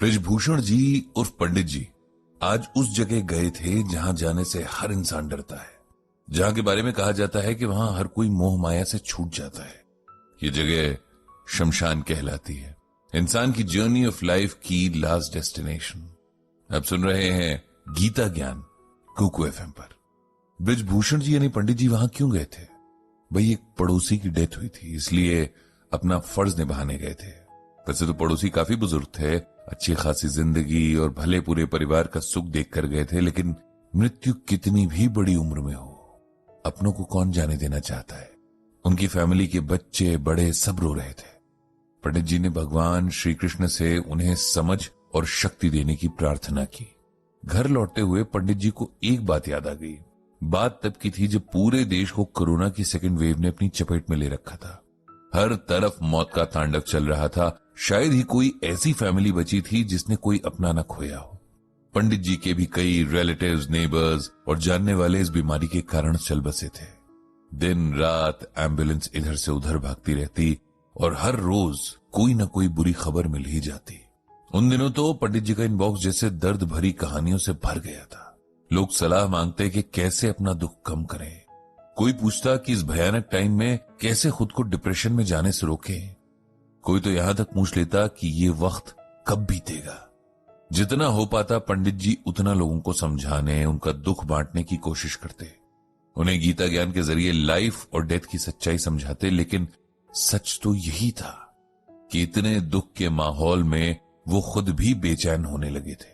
बृजभूषण जी उर्फ पंडित जी आज उस जगह गए थे जहां जाने से हर इंसान डरता है, जहां के बारे में कहा जाता है कि वहां हर कोई मोह माया से छूट जाता है। ये जगह शमशान कहलाती है, इंसान की जर्नी ऑफ लाइफ की लास्ट डेस्टिनेशन। अब सुन रहे हैं गीता ज्ञान कुकू एफएम पर। बृजभूषण जी यानी पंडित जी वहां क्यों गए थे? भाई एक पड़ोसी की डेथ हुई थी, इसलिए अपना फर्ज निभाने गए थे। वैसे तो पड़ोसी काफी बुजुर्ग थे, अच्छी खासी जिंदगी और भले पूरे परिवार का सुख देखकर गए थे, लेकिन मृत्यु कितनी भी बड़ी उम्र में हो, अपनों को कौन जाने देना चाहता है। उनकी फैमिली के बच्चे बड़े सब रो रहे थे। पंडित जी ने भगवान श्री कृष्ण से उन्हें समझ और शक्ति देने की प्रार्थना की। घर लौटते हुए पंडित जी को एक बात याद आ गई। बात तब की थी जब पूरे देश को कोरोना की सेकेंड वेव ने अपनी चपेट में ले रखा था। हर तरफ मौत का तांडव चल रहा था। शायद ही कोई ऐसी फैमिली बची थी जिसने कोई अपना न खोया हो। पंडित जी के भी कई रिलेटिव्स, नेबर्स और जानने वाले इस बीमारी के कारण चल बसे थे। दिन रात एम्बुलेंस इधर से उधर भागती रहती और हर रोज कोई न कोई बुरी खबर मिल ही जाती। उन दिनों तो पंडित जी का इनबॉक्स जैसे दर्द भरी कहानियों से भर गया था। लोग सलाह मांगते कि कैसे अपना दुख कम करें। कोई पूछता कि इस भयानक टाइम में कैसे खुद को डिप्रेशन में जाने से रोकें। कोई तो यहां तक पूछ लेता कि ये वक्त कब बीतेगा। जितना हो पाता पंडित जी उतना लोगों को समझाने, उनका दुख बांटने की कोशिश करते। उन्हें गीता ज्ञान के जरिए लाइफ और डेथ की सच्चाई समझाते। लेकिन सच तो यही था कि इतने दुख के माहौल में वो खुद भी बेचैन होने लगे थे।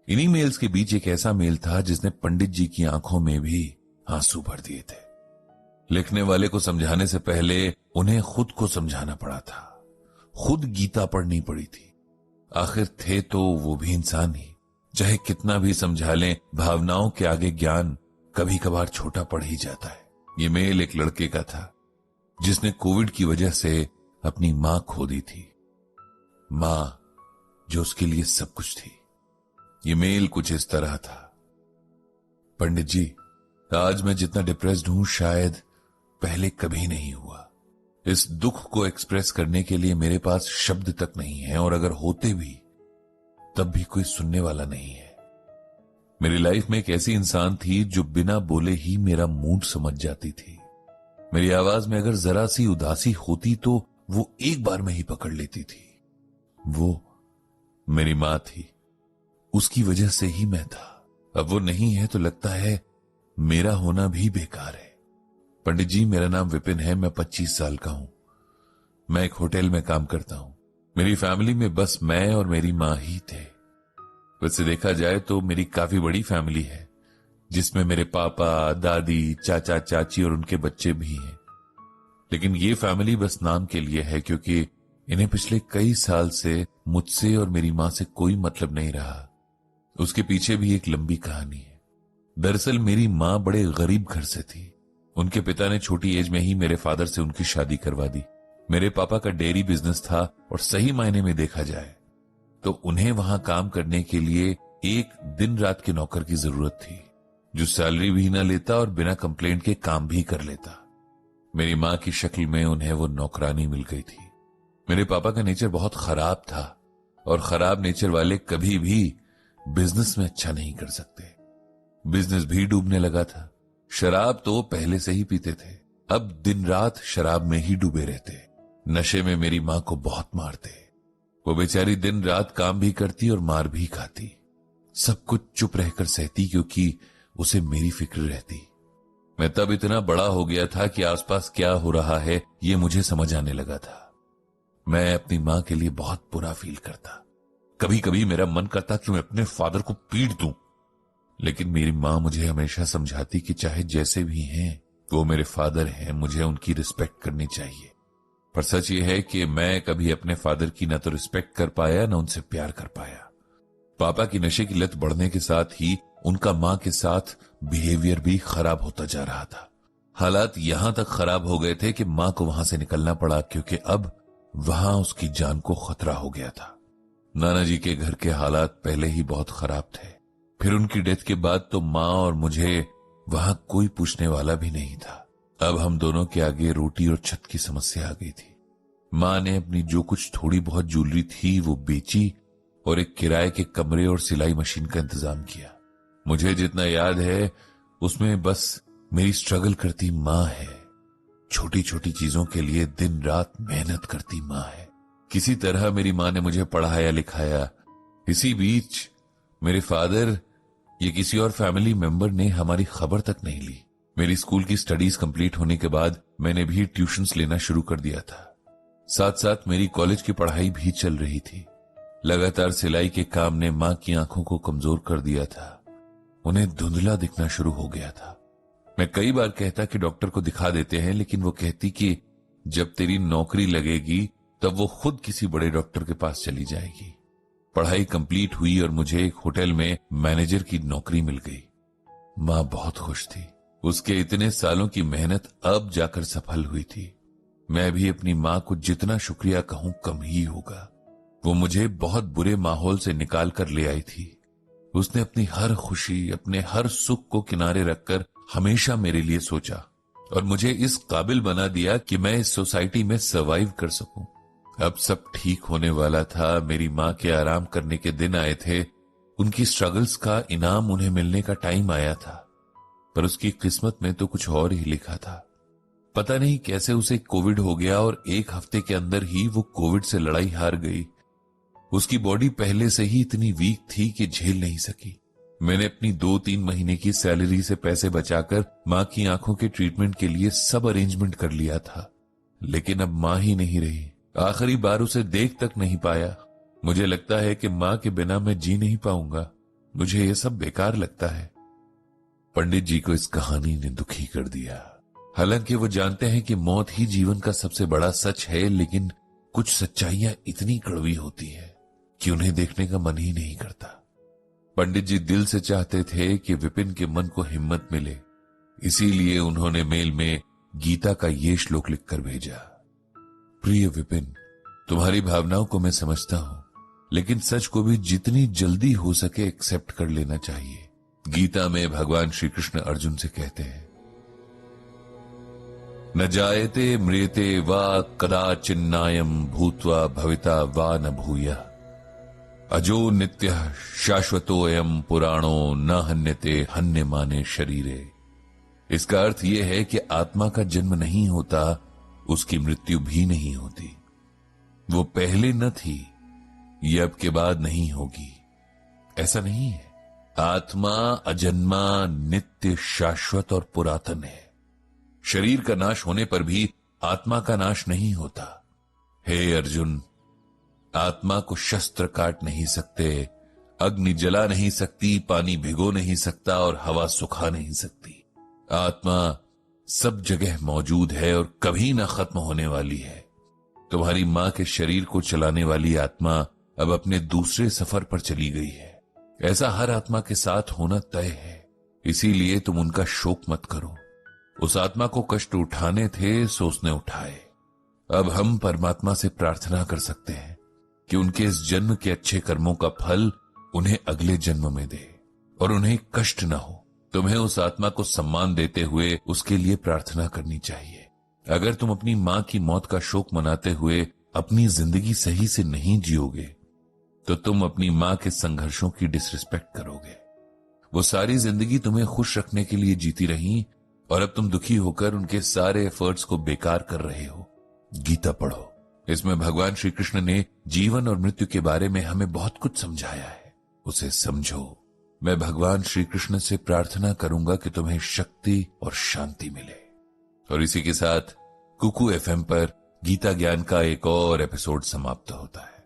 इन्हीं मेल्स के बीच एक ऐसा मेल था जिसने पंडित जी की आंखों में भी आंसू भर दिए थे। लिखने वाले को समझाने से पहले उन्हें खुद को समझाना पड़ा था। खुद गीता पढ़नी पड़ी थी। आखिर थे तो वो भी इंसान ही। चाहे कितना भी समझा लें, भावनाओं के आगे ज्ञान कभी कभार छोटा पड़ ही जाता है। ये मेल एक लड़के का था जिसने कोविड की वजह से अपनी मां खो दी थी। मां जो उसके लिए सब कुछ थी। ये मेल कुछ इस तरह था। पंडित जी, आज मैं जितना डिप्रेस्ड हूं शायद पहले कभी नहीं हुआ। इस दुख को एक्सप्रेस करने के लिए मेरे पास शब्द तक नहीं है, और अगर होते भी तब भी कोई सुनने वाला नहीं है। मेरी लाइफ में एक ऐसी इंसान थी जो बिना बोले ही मेरा मूड समझ जाती थी। मेरी आवाज में अगर जरा सी उदासी होती तो वो एक बार में ही पकड़ लेती थी। वो मेरी मां थी। उसकी वजह से ही मैं था। अब वो नहीं है तो लगता है मेरा होना भी बेकार है। पंडित जी, मेरा नाम विपिन है। मैं 25 साल का हूं। मैं एक होटल में काम करता हूं। मेरी फैमिली में बस मैं और मेरी मां ही थे। वैसे देखा जाए तो मेरी काफी बड़ी फैमिली है, जिसमें मेरे पापा, दादी, चाचा, चाची और उनके बच्चे भी हैं। लेकिन ये फैमिली बस नाम के लिए है, क्योंकि इन्हें पिछले कई साल से मुझसे और मेरी मां से कोई मतलब नहीं रहा। उसके पीछे भी एक लंबी कहानी है। दरअसल मेरी मां बड़े गरीब घर से थी। उनके पिता ने छोटी एज में ही मेरे फादर से उनकी शादी करवा दी। मेरे पापा का डेयरी बिजनेस था, और सही मायने में देखा जाए तो उन्हें वहां काम करने के लिए एक दिन रात के नौकर की जरूरत थी, जो सैलरी भी ना लेता और बिना कंप्लेंट के काम भी कर लेता। मेरी मां की शक्ल में उन्हें वो नौकरानी मिल गई थी। मेरे पापा का नेचर बहुत खराब था, और खराब नेचर वाले कभी भी बिजनेस में अच्छा नहीं कर सकते। बिजनेस भी डूबने लगा था। शराब तो पहले से ही पीते थे, अब दिन रात शराब में ही डूबे रहते। नशे में मेरी मां को बहुत मारते। वो बेचारी दिन रात काम भी करती और मार भी खाती। सब कुछ चुप रहकर सहती, क्योंकि उसे मेरी फिक्र रहती। मैं तब इतना बड़ा हो गया था कि आसपास क्या हो रहा है ये मुझे समझ आने लगा था। मैं अपनी मां के लिए बहुत बुरा फील करता। कभी कभी मेरा मन करता कि मैं अपने फादर को पीट दूं, लेकिन मेरी मां मुझे हमेशा समझाती कि चाहे जैसे भी हैं वो मेरे फादर हैं, मुझे उनकी रिस्पेक्ट करनी चाहिए। पर सच ये है कि मैं कभी अपने फादर की ना तो रिस्पेक्ट कर पाया, ना उनसे प्यार कर पाया। पापा की नशे की लत बढ़ने के साथ ही उनका मां के साथ बिहेवियर भी खराब होता जा रहा था। हालात यहां तक खराब हो गए थे कि मां को वहां से निकलना पड़ा, क्योंकि अब वहां उसकी जान को खतरा हो गया था। नाना जी के घर के हालात पहले ही बहुत खराब थे। फिर उनकी डेथ के बाद तो मां और मुझे वहां कोई पूछने वाला भी नहीं था। अब हम दोनों के आगे रोटी और छत की समस्या आ गई थी। मां ने अपनी जो कुछ थोड़ी बहुत ज्वेलरी थी वो बेची और एक किराए के कमरे और सिलाई मशीन का इंतजाम किया। मुझे जितना याद है उसमें बस मेरी स्ट्रगल करती मां है, छोटी छोटी चीजों के लिए दिन रात मेहनत करती मां है। किसी तरह मेरी मां ने मुझे पढ़ाया लिखाया। इसी बीच मेरे फादर या किसी और फैमिली मेंबर ने हमारी खबर तक नहीं ली। मेरी स्कूल की स्टडीज कंप्लीट होने के बाद मैंने भी ट्यूशंस लेना शुरू कर दिया था। साथ साथ मेरी कॉलेज की पढ़ाई भी चल रही थी। लगातार सिलाई के काम ने मां की आंखों को कमजोर कर दिया था। उन्हें धुंधला दिखना शुरू हो गया था। मैं कई बार कहता कि डॉक्टर को दिखा देते हैं, लेकिन वो कहती कि जब तेरी नौकरी लगेगी तब वो खुद किसी बड़े डॉक्टर के पास चली जाएगी। पढ़ाई कंप्लीट हुई और मुझे एक होटल में मैनेजर की नौकरी मिल गई। मां बहुत खुश थी। उसके इतने सालों की मेहनत अब जाकर सफल हुई थी। मैं भी अपनी मां को जितना शुक्रिया कहूं कम ही होगा। वो मुझे बहुत बुरे माहौल से निकाल कर ले आई थी। उसने अपनी हर खुशी, अपने हर सुख को किनारे रखकर हमेशा मेरे लिए सोचा और मुझे इस काबिल बना दिया कि मैं इस सोसाइटी में सर्वाइव कर सकूं। अब सब ठीक होने वाला था। मेरी मां के आराम करने के दिन आए थे। उनकी स्ट्रगल्स का इनाम उन्हें मिलने का टाइम आया था, पर उसकी किस्मत में तो कुछ और ही लिखा था। पता नहीं कैसे उसे कोविड हो गया और एक हफ्ते के अंदर ही वो कोविड से लड़ाई हार गई। उसकी बॉडी पहले से ही इतनी वीक थी कि झेल नहीं सकी। मैंने अपनी 2-3 महीने की सैलरी से पैसे बचाकर मां की आंखों के ट्रीटमेंट के लिए सब अरेंजमेंट कर लिया था, लेकिन अब मां ही नहीं रही। आखिरी बार उसे देख तक नहीं पाया। मुझे लगता है कि मां के बिना मैं जी नहीं पाऊंगा। मुझे यह सब बेकार लगता है। पंडित जी को इस कहानी ने दुखी कर दिया। हालांकि वो जानते हैं कि मौत ही जीवन का सबसे बड़ा सच है, लेकिन कुछ सच्चाइयां इतनी कड़वी होती है कि उन्हें देखने का मन ही नहीं करता। पंडित जी दिल से चाहते थे कि विपिन के मन को हिम्मत मिले, इसीलिए उन्होंने मेल में गीता का ये श्लोक लिखकर भेजा। प्रिय विपिन, तुम्हारी भावनाओं को मैं समझता हूं, लेकिन सच को भी जितनी जल्दी हो सके एक्सेप्ट कर लेना चाहिए। गीता में भगवान श्री कृष्ण अर्जुन से कहते हैं, न जायते म्रियते वा कदाचिन्नायं भूत्वा भविता वा न भूयः अजो नित्यः शाश्वतोऽयं पुराणो न हन्यते हन्यमाने शरीरे। इसका अर्थ यह है कि आत्मा का जन्म नहीं होता, उसकी मृत्यु भी नहीं होती। वो पहले न थी, ये अब के बाद नहीं होगी। ऐसा नहीं है। आत्मा अजन्मा, नित्य, शाश्वत और पुरातन है। शरीर का नाश होने पर भी आत्मा का नाश नहीं होता। हे अर्जुन, आत्मा को शस्त्र काट नहीं सकते, अग्नि जला नहीं सकती, पानी भिगो नहीं सकता और हवा सुखा नहीं सकती। आत्मा सब जगह मौजूद है और कभी ना खत्म होने वाली है। तुम्हारी मां के शरीर को चलाने वाली आत्मा अब अपने दूसरे सफर पर चली गई है। ऐसा हर आत्मा के साथ होना तय है, इसीलिए तुम उनका शोक मत करो। उस आत्मा को कष्ट उठाने थे सो उसने उठाए। अब हम परमात्मा से प्रार्थना कर सकते हैं कि उनके इस जन्म के अच्छे कर्मों का फल उन्हें अगले जन्म में दे और उन्हें कष्ट न हो। तुम्हें उस आत्मा को सम्मान देते हुए उसके लिए प्रार्थना करनी चाहिए। अगर तुम अपनी मां की मौत का शोक मनाते हुए अपनी जिंदगी सही से नहीं जियोगे तो तुम अपनी मां के संघर्षों की डिसरिस्पेक्ट करोगे। वो सारी जिंदगी तुम्हें खुश रखने के लिए जीती रही और अब तुम दुखी होकर उनके सारे एफर्ट्स को बेकार कर रहे हो। गीता पढ़ो, इसमें भगवान श्री कृष्ण ने जीवन और मृत्यु के बारे में हमें बहुत कुछ समझाया है। उसे समझो। मैं भगवान श्री कृष्ण से प्रार्थना करूंगा कि तुम्हें शक्ति और शांति मिले। और इसी के साथ कुकू एफएम पर गीता ज्ञान का एक और एपिसोड समाप्त होता है।